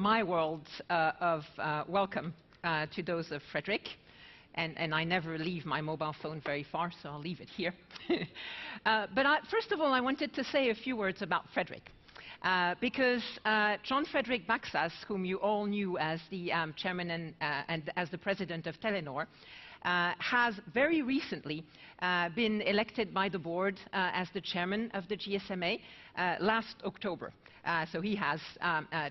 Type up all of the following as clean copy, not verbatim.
my words of welcome to those of Frederick. And I never leave my mobile phone very far, so I'll leave it here. First of all, I wanted to say a few words about Frederick. Because John Frederick Baxas, whom you all knew as the chairman and as the president of Telenor, has very recently been elected by the board as the chairman of the GSMA last October. So he has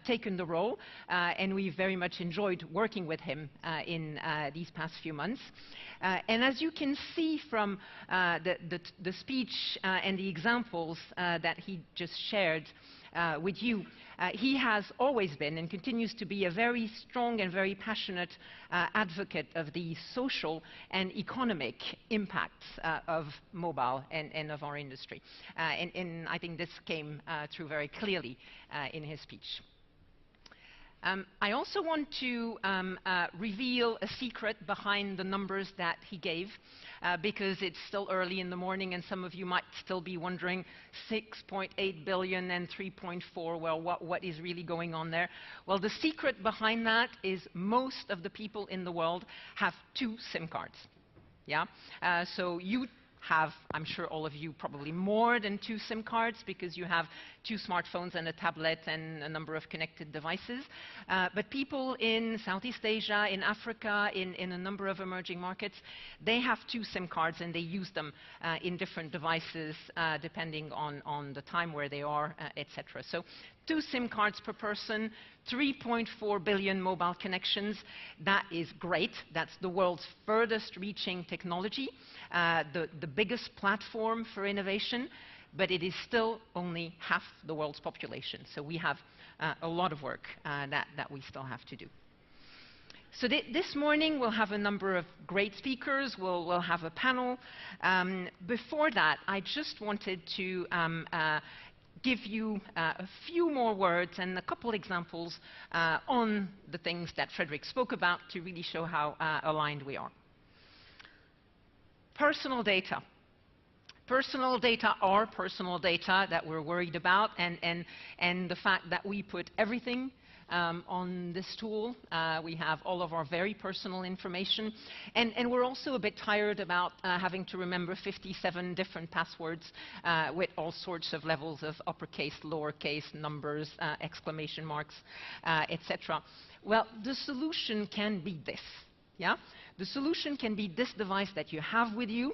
taken the role, and we've very much enjoyed working with him in these past few months. And as you can see from the speech and the examples that he just shared with you, he has always been and continues to be a very strong and very passionate advocate of the social and economic impacts of mobile and of our industry. And I think this came through very clearly in his speech. I also want to reveal a secret behind the numbers that he gave, because it's still early in the morning and some of you might still be wondering, 6.8 billion and 3.4, well, what is really going on there? Well, the secret behind that is most of the people in the world have 2 SIM cards. Yeah? So you have, I'm sure all of you, probably more than 2 SIM cards because you have 2 smartphones and a tablet and a number of connected devices. But people in Southeast Asia, in Africa, in a number of emerging markets, they have 2 SIM cards and they use them in different devices depending on the time where they are, etc. So 2 SIM cards per person, 3.4 billion mobile connections. That is great. That's the world's furthest reaching technology, the biggest platform for innovation, but it is still only half the world's population. So we have a lot of work that we still have to do. So this morning we'll have a number of great speakers. We'll have a panel. Before that, I just wanted to give you a few more words and a couple examples on the things that Frederick spoke about to really show how aligned we are. Personal data. Personal data are personal data that we're worried about, and the fact that we put everything on this tool. We have all of our very personal information, and we're also a bit tired about having to remember 57 different passwords with all sorts of levels of uppercase, lowercase, numbers, exclamation marks, etc. Well, the solution can be this. Yeah? The solution can be this device that you have with you.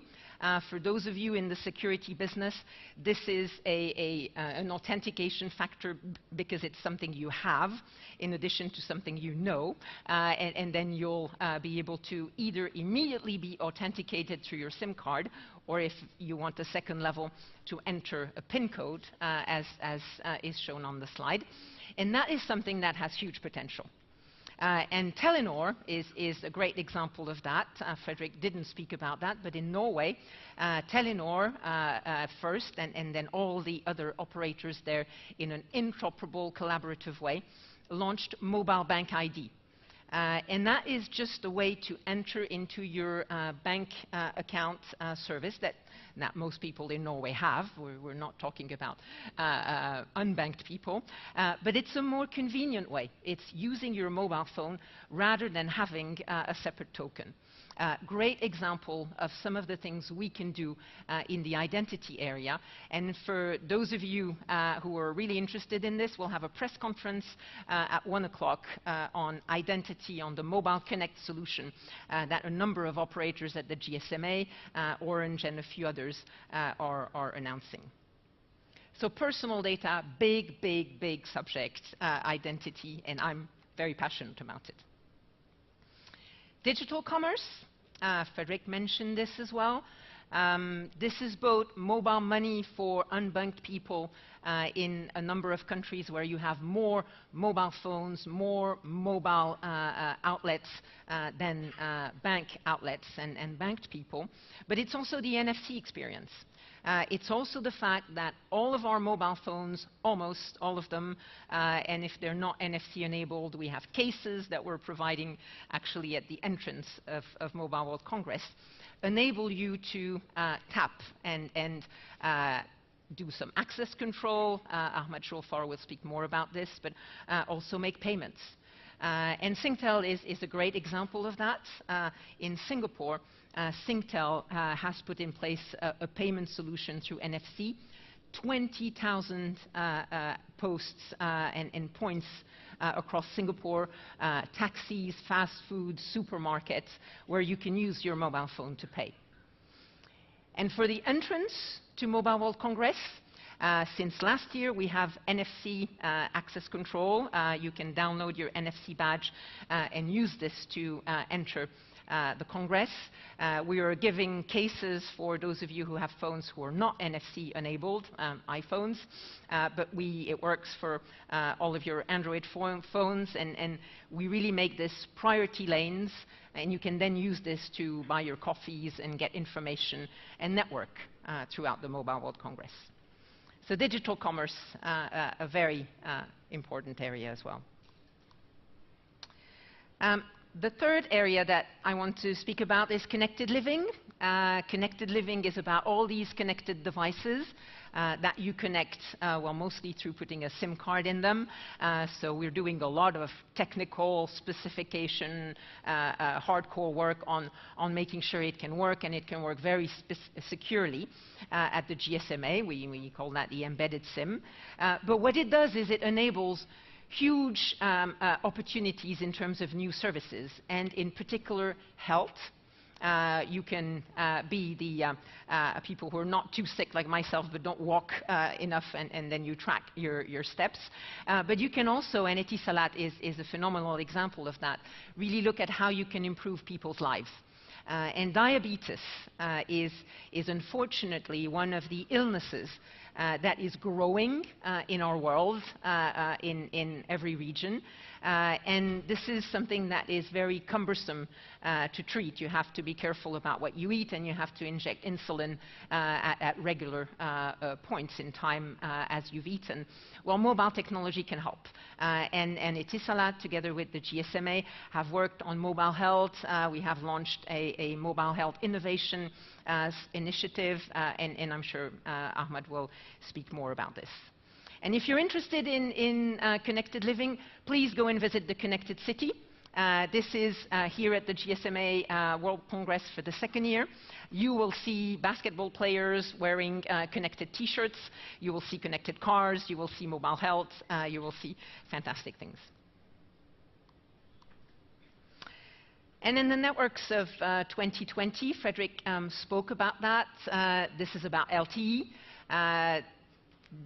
For those of you in the security business, this is an authentication factor because it's something you have in addition to something you know, and then you'll be able to either immediately be authenticated through your SIM card, or if you want a second level, to enter a PIN code as is shown on the slide. And that is something that has huge potential. And Telenor is a great example of that. Frederick didn't speak about that, but in Norway, Telenor first, and then all the other operators there in an interoperable, collaborative way, launched Mobile Bank ID. And that is just a way to enter into your bank account service that most people in Norway have. We're not talking about unbanked people. But it's a more convenient way. It's using your mobile phone rather than having a separate token. Great example of some of the things we can do in the identity area. And for those of you who are really interested in this, we'll have a press conference at 1 o'clock on identity, on the Mobile Connect solution that a number of operators at the GSMA, Orange, and a few others are announcing. So personal data, big, big, big subject, identity, and I'm very passionate about it. Digital commerce, Frederick mentioned this as well. This is both mobile money for unbanked people in a number of countries where you have more mobile phones, more mobile outlets than bank outlets and banked people. But it's also the NFC experience. It's also the fact that all of our mobile phones, almost all of them, and if they're not NFC enabled, we have cases that we're providing actually at the entrance of Mobile World Congress, enable you to tap and do some access control. Ahmad Shofar will speak more about this, but also make payments. And Singtel is a great example of that. In Singapore, Singtel has put in place a payment solution through NFC. 20,000 posts and points across Singapore, taxis, fast food, supermarkets, where you can use your mobile phone to pay. And for the entrance to Mobile World Congress, since last year, we have NFC access control. You can download your NFC badge and use this to enter the Congress. We are giving cases for those of you who have phones who are not NFC enabled, iPhones, but it works for all of your Android phones, and we really make this priority lanes, and you can then use this to buy your coffees and get information and network throughout the Mobile World Congress. So digital commerce, a very important area as well. The third area that I want to speak about is connected living. Connected living is about all these connected devices that you connect, well, mostly through putting a SIM card in them. So we're doing a lot of technical specification, hardcore work on making sure it can work, and it can work very securely at the GSMA. We call that the embedded SIM. But what it does is it enables huge opportunities in terms of new services, and in particular health. You can be the people who are not too sick like myself but don't walk enough, and then you track your steps. But you can also, and Etisalat is a phenomenal example of that, really look at how you can improve people's lives. And diabetes is unfortunately one of the illnesses that is growing in our world, in every region. And this is something that is very cumbersome to treat. You have to be careful about what you eat, and you have to inject insulin at regular points in time as you've eaten. Well, mobile technology can help. And Etisalat, together with the GSMA, have worked on mobile health. We have launched a mobile health innovation initiative, and I'm sure Ahmad will speak more about this. And if you're interested in connected living, please go and visit the Connected City. This is here at the GSMA World Congress for the second year. You will see basketball players wearing connected T-shirts. You will see connected cars. You will see mobile health. You will see fantastic things. And in the networks of 2020, Frederick spoke about that. This is about LTE.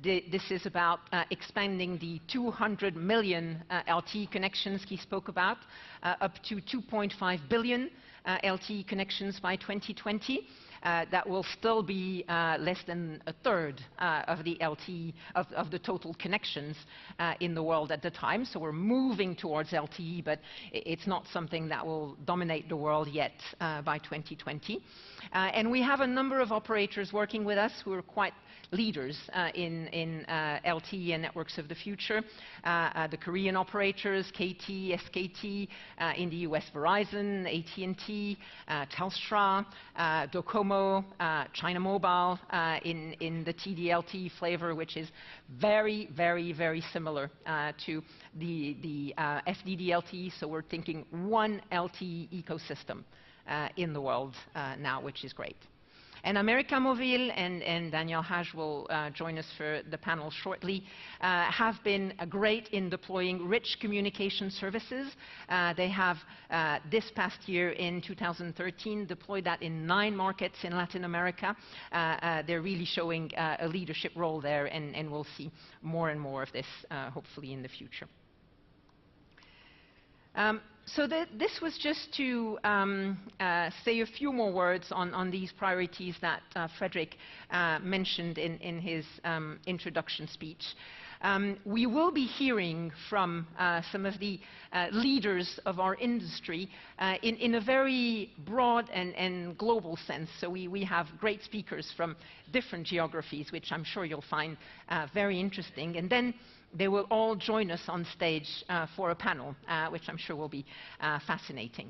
This is about expanding the 200 million LTE connections he spoke about, up to 2.5 billion LTE connections by 2020. That will still be less than a third of the LTE, of the total connections in the world at the time. So we're moving towards LTE, but it's not something that will dominate the world yet by 2020. And we have a number of operators working with us who are quite leaders in LTE and networks of the future. The Korean operators, KT, SKT, in the US, Verizon, AT&T, Telstra, Docomo, China Mobile, in the TD-LTE flavor, which is very, very, very similar to the FDD-LTE. So we're thinking one LTE ecosystem in the world now, which is great. And America Mobile, and Daniel Haj will join us for the panel shortly, have been great in deploying rich communication services. They have, this past year in 2013, deployed that in 9 markets in Latin America. They're really showing a leadership role there, and we'll see more and more of this, hopefully, in the future. So this was just to say a few more words on these priorities that Frederick mentioned in his introduction speech. We will be hearing from some of the leaders of our industry in a very broad and global sense. So we have great speakers from different geographies, which I'm sure you'll find very interesting. And then they will all join us on stage for a panel, which I'm sure will be fascinating.